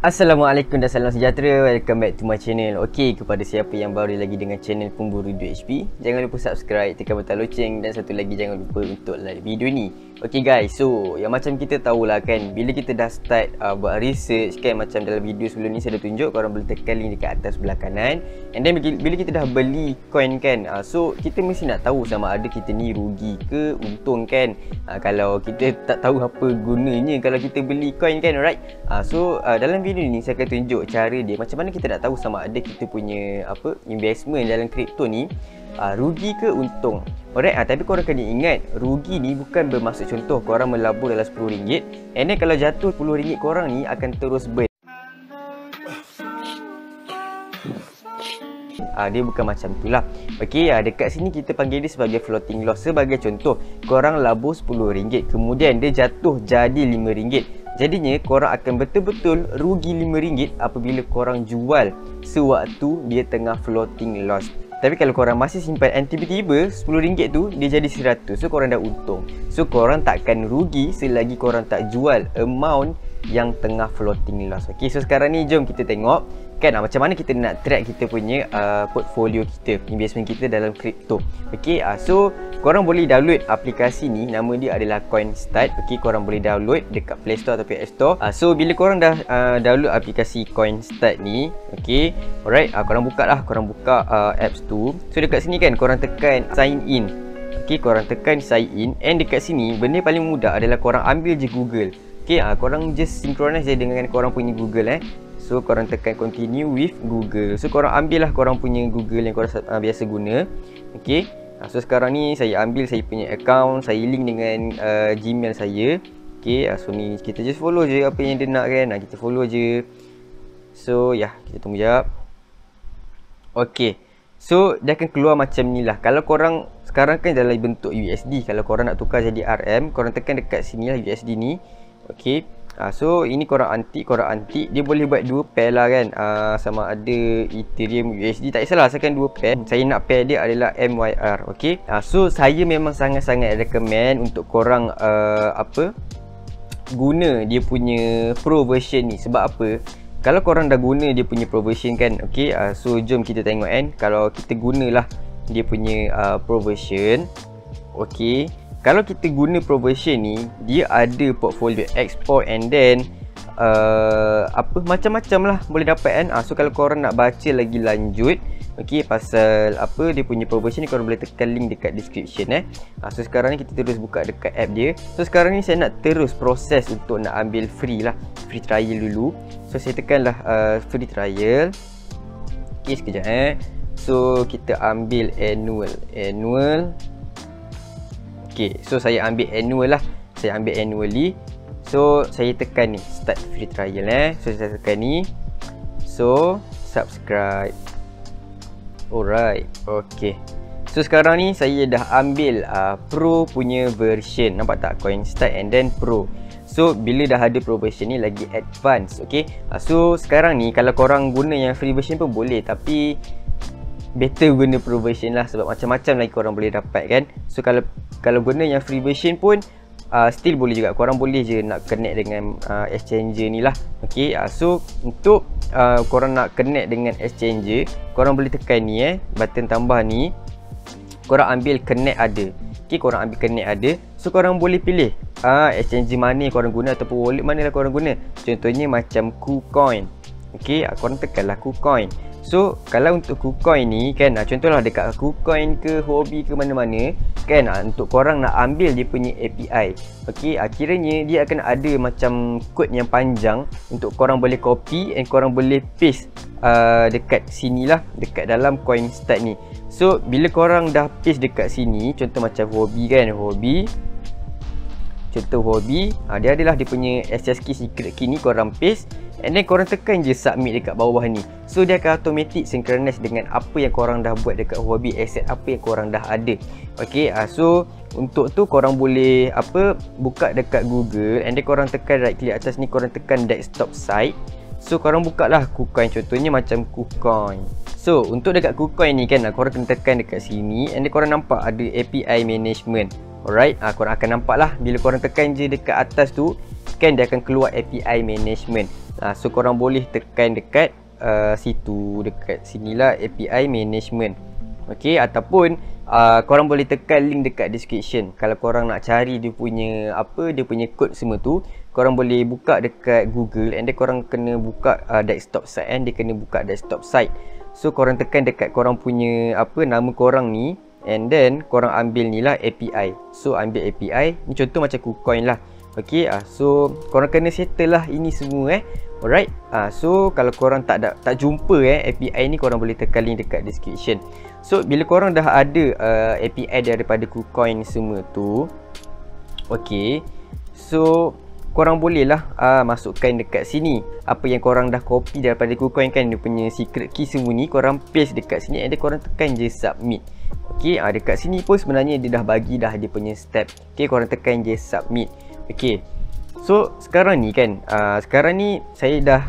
Assalamualaikum dan salam sejahtera. Welcome back to my channel. Okey, kepada siapa yang baru lagi dengan channel Pemburu Duit HP, jangan lupa subscribe, tekan butang loceng, dan satu lagi jangan lupa untuk like video ni. Okey guys, so yang macam kita tahulah kan, bila kita dah start buat research kan, macam dalam video sebelum ni saya dah tunjuk, korang boleh tekan link dekat atas sebelah kanan. And then bila kita dah beli coin kan, so kita mesti nak tahu sama ada kita ni rugi ke untung kan. Kalau kita tak tahu apa gunanya kalau kita beli coin kan, alright. So dalam video ni saya akan tunjuk cara dia macam mana kita nak tahu sama ada kita punya investment dalam kripto ni rugi ke untung. Alright, tapi korang kena ingat, rugi ni bukan bermaksud contoh korang melabur dalam RM10, and then kalau jatuh RM10 korang ni akan terus burn. Dia bukan macam tu lah. Okey, dekat sini kita panggil dia sebagai floating loss. Sebagai contoh, korang labur RM10, kemudian dia jatuh jadi RM5. Jadinya korang akan betul-betul rugi RM5 apabila korang jual sewaktu dia tengah floating loss. Tapi kalau korang masih simpan and tiba-tiba RM10 tu dia jadi RM100, so korang dah untung. So korang takkan rugi selagi korang tak jual amount yang tengah floating loss. Okey, so sekarang ni jom kita tengok kan macam mana kita nak track kita punya portfolio kita, investment kita dalam kripto. Okey, so korang boleh download aplikasi ni, nama dia adalah CoinStart. Okey, korang boleh download dekat Play Store ataupun App Store. So bila korang dah download aplikasi CoinStart ni, okey, alright, korang buka apps tu. So dekat sini kan korang tekan sign in. Okey, korang tekan sign in, and dekat sini benda paling mudah adalah korang ambil je Google. Okey, korang just synchronize je dengan korang punya Google So korang tekan continue with Google. So korang ambil lah korang punya Google yang korang biasa guna. Okey, so sekarang ni saya ambil saya punya account, saya link dengan Gmail saya. Okey, so ni kita just follow je apa yang dia nak kan. Kita follow je. So kita tunggu jap. Okey, so dia akan keluar macam ni lah. Kalau korang sekarang kan dalam bentuk USD, kalau korang nak tukar jadi RM, korang tekan dekat sini lah USD ni. Okey, so ini korang antik, dia boleh buat dua pair lah kan. Sama ada Ethereum USD, tak kisahlah, asalkan dua pair. Saya nak pair dia adalah MYR. Okey, so saya memang sangat-sangat recommend untuk korang guna dia punya pro version ni. Sebab apa? Kalau korang dah guna dia punya pro version kan, okey, so jom kita tengok kan. Kalau kita gunalah dia punya pro version, okey, kalau kita guna pro version ni, dia ada portfolio export, and then macam-macam lah boleh dapat kan. So kalau korang nak baca lagi lanjut, okey, pasal dia punya pro version ni, korang boleh tekan link dekat description So sekarang ni kita terus buka dekat app dia. So sekarang ni saya nak terus proses untuk nak ambil free trial dulu. So saya tekan lah free trial. Okey, sekejap So kita ambil annual. Okay, so saya ambil annual lah. Saya ambil annually. So saya tekan ni start free trial So saya tekan ni. So subscribe. Alright, okay. So sekarang ni saya dah ambil pro punya version. Nampak tak? CoinStart and then pro. So bila dah ada pro version ni lagi advance. Okay, so sekarang ni kalau korang guna yang free version pun boleh, tapi better guna pro version lah, sebab macam-macam lagi korang boleh dapat kan. So kalau guna yang free version pun still boleh juga. Korang boleh je nak connect dengan exchanger ni lah. Okay, so untuk korang nak connect dengan exchanger, korang boleh tekan ni button tambah ni. Korang ambil connect ada. Okay, korang ambil connect ada. So korang boleh pilih exchanger mana korang guna ataupun wallet mana lah korang guna. Contohnya macam KuCoin. Okay, korang tekanlah KuCoin. So kalau untuk KuCoin ni kan, contohlah dekat KuCoin ke Huobi ke mana-mana kan, untuk korang nak ambil dia punya API. Okey, kiranya dia akan ada macam kod yang panjang untuk korang boleh copy and korang boleh paste dekat sini lah, dekat dalam CoinStart ni. So bila korang dah paste dekat sini, contoh macam Huobi kan, contoh Huobi, dia adalah dia punya SS key, secret key ni korang paste, and then korang tekan je submit dekat bawah ni. So dia akan automatic synchronize dengan apa yang korang dah buat dekat Huobi, asset apa yang korang dah ada. Okey, so untuk tu korang boleh buka dekat Google, and then korang tekan right click atas ni, korang tekan desktop site. So korang buka lah KuCoin, contohnya macam KuCoin. So untuk dekat KuCoin ni kan, korang kena tekan dekat sini, and then korang nampak ada API management. Alright, korang akan nampak lah bila korang tekan je dekat atas tu kan, dia akan keluar API management. So korang boleh tekan dekat situ, dekat sinilah API management. Okey, ataupun korang boleh tekan link dekat description. Kalau korang nak cari dia punya dia punya kod semua tu, korang boleh buka dekat Google, and then korang kena buka desktop site, and dia kena buka desktop site. So korang tekan dekat korang punya nama korang ni, and then korang ambil ni lah API. So ambil API ni, contoh macam KuCoin lah. Okey, so korang kena settle lah ini semua alright. So kalau korang tak jumpa API ni, korang boleh tekan link dekat description. So bila korang dah ada API daripada KuCoin semua tu, okey, so korang boleh lah masukkan dekat sini apa yang korang dah copy daripada KuCoin kan, dia punya secret key semua ni, korang paste dekat sini, and then korang tekan je submit. Okey, dekat sini pun sebenarnya dia dah bagi dah dia punya step. Okey, korang tekan je submit. Okey, so sekarang ni kan, sekarang ni saya dah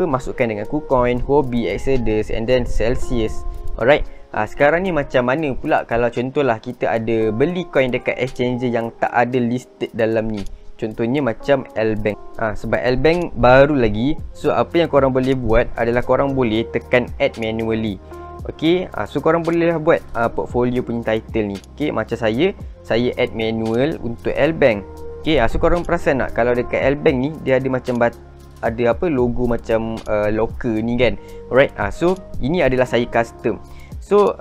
masukkan dengan KuCoin, Huobi, Exodus, and then Celsius. Alright. Sekarang ni macam mana pula kalau contohlah kita ada beli coin dekat exchanger yang tak ada listed dalam ni. Contohnya macam L-Bank. Sebab L-Bank baru lagi, so apa yang korang boleh buat adalah korang boleh tekan add manually. Okey, so korang boleh lah buat portfolio punya title ni. Okey, macam saya add manual untuk L-Bank. Okey, so korang perasan tak kalau dekat L-Bank ni dia ada macam ada logo macam locker ni kan. Alright, so ini adalah saya custom. So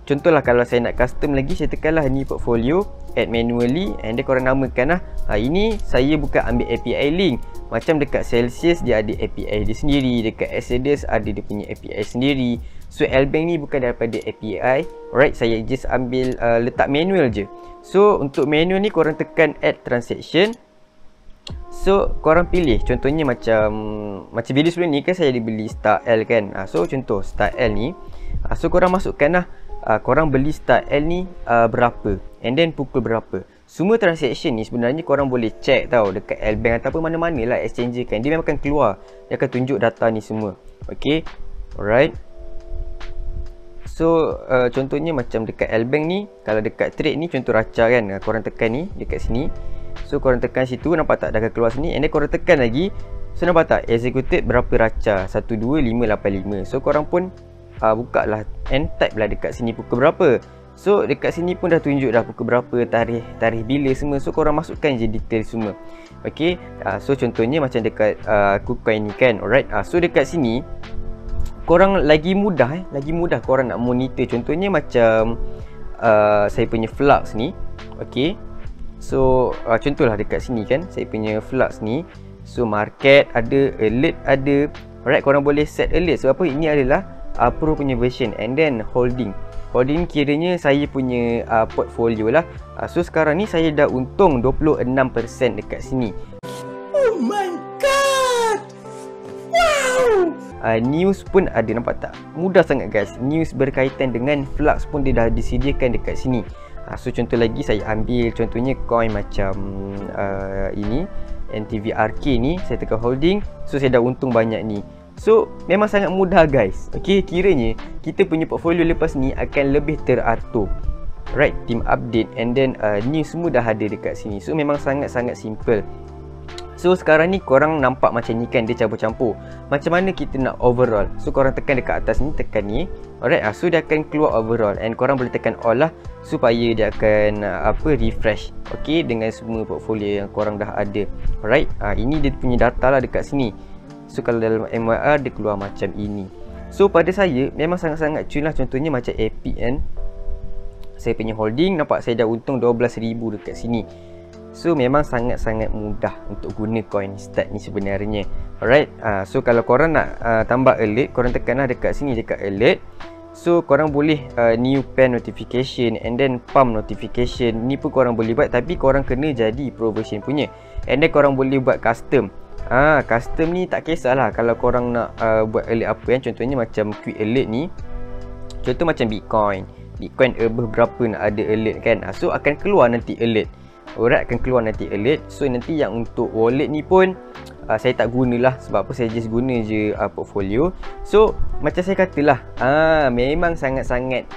contohlah kalau saya nak custom lagi, saya tekanlah ni portfolio, add manually, and then korang namakan lah. Ini saya bukan ambil API link. Macam dekat Celsius dia ada API dia sendiri, dekat Exodus ada dia punya API sendiri. So L-Bank ni bukan daripada API. Alright, saya just ambil letak manual je. So untuk manual ni korang tekan add transaction. So korang pilih, contohnya macam video sebelum ni kan saya beli Star L kan. So contoh Star L ni, so korang masukkan lah korang beli Star L ni berapa, and then pukul berapa. Semua transaction ni sebenarnya korang boleh check tau dekat L-Bank ataupun mana-mana lah exchanger kan. Dia memang akan keluar, dia akan tunjuk data ni semua. Okay, alright. So contohnya macam dekat L-Bank ni, kalau dekat trade ni contoh Racha kan, korang tekan ni dekat sini. So korang tekan situ, nampak tak dah akan keluar sini, and then korang tekan lagi. So nampak tak executed berapa Racha, 12585. So korang pun buka lah and type lah dekat sini pukul berapa. So dekat sini pun dah tunjuk dah pukul berapa, tarikh bila semua. So korang masukkan je detail semua. Okey, so contohnya macam dekat KuCoin ni kan. Alright, so dekat sini korang lagi mudah korang nak monitor. Contohnya macam saya punya flux ni. Okey, so contohlah dekat sini kan, saya punya flux ni. So market ada, alert ada. Alright, korang boleh set alert. So apa, ini adalah Pro punya version, and then holding kiranya saya punya portfolio lah. So sekarang ni saya dah untung 26% dekat sini. Oh my god, wow. News pun ada, nampak tak? Mudah sangat guys. News berkaitan dengan flux pun dia dah disediakan dekat sini. So contoh lagi, saya ambil contohnya coin macam ini NTVRK ni, saya tekan holding. So saya dah untung banyak ni. So memang sangat mudah guys. Okey, kiranya kita punya portfolio lepas ni akan lebih teratur. Right, team update, and then news semua dah ada dekat sini. So memang sangat-sangat simple. So sekarang ni korang nampak macam ni kan, dia campur-campur. Macam mana kita nak overall? So korang tekan dekat atas ni, tekan ni. Alright, so dia akan keluar overall, and korang boleh tekan all lah supaya dia akan refresh. Okey, dengan semua portfolio yang korang dah ada. Alright, ini dia punya data lah dekat sini. So kalau dalam MYR dia keluar macam ini. So pada saya memang sangat-sangat cun lah. Contohnya macam APN, saya punya holding, nampak saya dah untung 12,000 dekat sini. So memang sangat-sangat mudah untuk guna coin start ni sebenarnya. Alright, so kalau korang nak tambah alert, korang tekanlah dekat sini, dekat alert. So korang boleh new pen notification, and then pump notification. Ni pun korang boleh buat, tapi korang kena jadi pro version punya. And then korang boleh buat custom. Custom ni tak kisahlah kalau korang nak buat alert apa kan. Contohnya macam quick alert ni, contoh macam Bitcoin above berapa nak ada alert kan. So akan keluar nanti alert. Alright, akan keluar nanti alert. So nanti yang untuk wallet ni pun saya tak gunalah. Sebab apa, saya just guna je portfolio. So macam saya katalah, memang sangat-sangat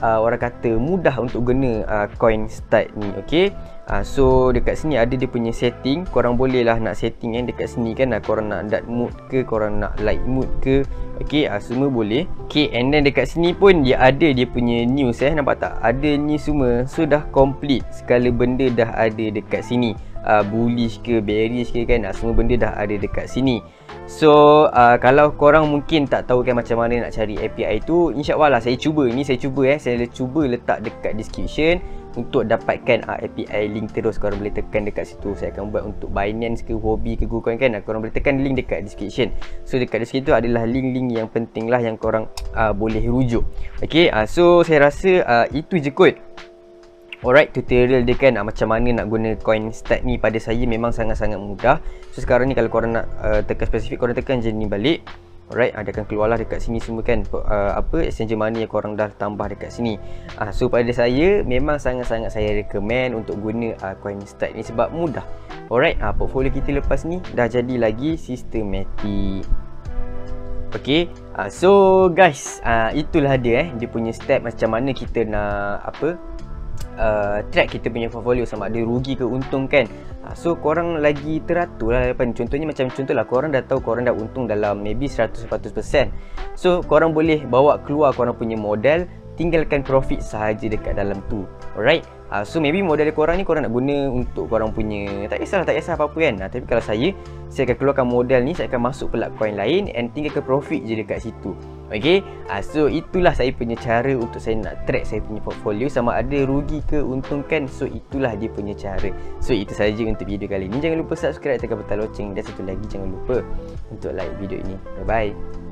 orang kata mudah untuk guna Coinstart ni. Okay, so dekat sini ada dia punya setting. Korang boleh lah nak setting dekat sini kan, korang nak dark mode ke, korang nak light mode ke. Okay, semua boleh. Okay, and then dekat sini pun dia ada dia punya news nampak tak? Ada ni semua. So dah complete, segala benda dah ada dekat sini. Bullish ke, bearish ke kan, semua benda dah ada dekat sini. So kalau korang mungkin tak tahu kan macam mana nak cari API tu, insyaAllah lah saya cuba. Ni saya cuba saya cuba letak dekat description untuk dapatkan API link terus. Korang boleh tekan dekat situ. Saya akan buat untuk Binance ke, Huobi ke, Google kan. Korang boleh tekan link dekat description. So dekat description tu adalah link-link yang penting lah yang korang boleh rujuk. Okay, so saya rasa itu je kot. Alright, tutorial dia kan macam mana nak guna Coinstart ni pada saya memang sangat-sangat mudah. So sekarang ni kalau korang nak tekan spesifik, korang tekan je ni balik. Alright, dia akan keluarlah dekat sini semua kan, exchanger mana yang korang dah tambah dekat sini. So pada saya memang sangat-sangat saya recommend untuk guna Coinstart ni sebab mudah. Alright, portfolio kita lepas ni dah jadi lagi sistematik. Okay, so guys, itulah dia dia punya step macam mana kita nak track kita punya portfolio sama ada rugi ke untung kan. So korang lagi teratur lah depan. Contohnya macam contohlah korang dah tahu korang dah untung dalam maybe 100-100%. So korang boleh bawa keluar korang punya modal, tinggalkan profit sahaja dekat dalam tu. Alright, so maybe modal korang ni korang nak guna untuk korang punya, tak kisah apa-apa kan. Tapi kalau saya akan keluarkan modal ni, saya akan masuk pula coin lain and tinggalkan profit je dekat situ. Okay, so itulah saya punya cara untuk saya nak track saya punya portfolio sama ada rugi ke untung kan. So itulah dia punya cara. So itu saja untuk video kali ni. Jangan lupa subscribe, tekan butang loceng, dan satu lagi jangan lupa untuk like video ini. Bye bye.